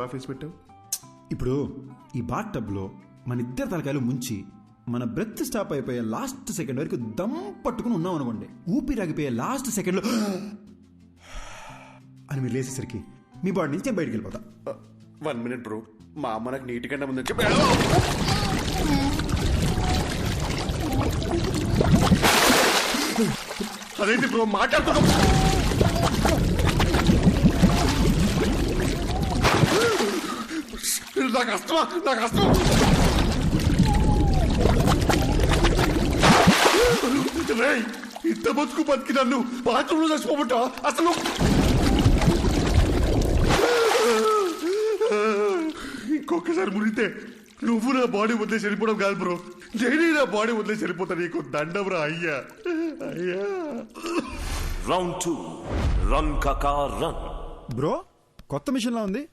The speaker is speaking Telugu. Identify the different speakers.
Speaker 1: ఆఫీస్ పెట్టావు.
Speaker 2: ఇప్పుడు ఈ బాత్ టబ్లో మన ఇద్దరు తలకాయలు ముంచి మన బ్రెత్ స్టాప్ అయిపోయే లాస్ట్ సెకండ్ వరకు దమ్ పట్టుకుని ఉన్నాం అనుకోండి, ఊపిరాగిపోయే లాస్ట్ సెకండ్లో అని మీరు లేసేసరికి మీ బాడీ నుంచి బయటికి వెళ్ళిపోతా.
Speaker 1: 1 minute బ్రో, మా అమ్మ నాకు నీటి కన్నా ముందు చెప్పి అదేంటి బ్రో మాట్లాడుతున్నా. నాకు అస్తమా ఇంత బతుకు బతికి నన్ను బాత్రూంలో చచ్చిపోబట్టా అసలు. ఇంకొకసారి మురిగితే నువ్వు నా బాడీ వదిలేసి వెళ్ళిపోవడం కాదు బ్రో, నేను నా బాడీ వదిలేసి వెళ్ళిపోతా. నీకు దండబ్రా అయ్యా.
Speaker 3: రౌండ్ 2 రన్ కాకా రన్.
Speaker 2: బ్రో కొత్త మిషన్ లా ఉంది.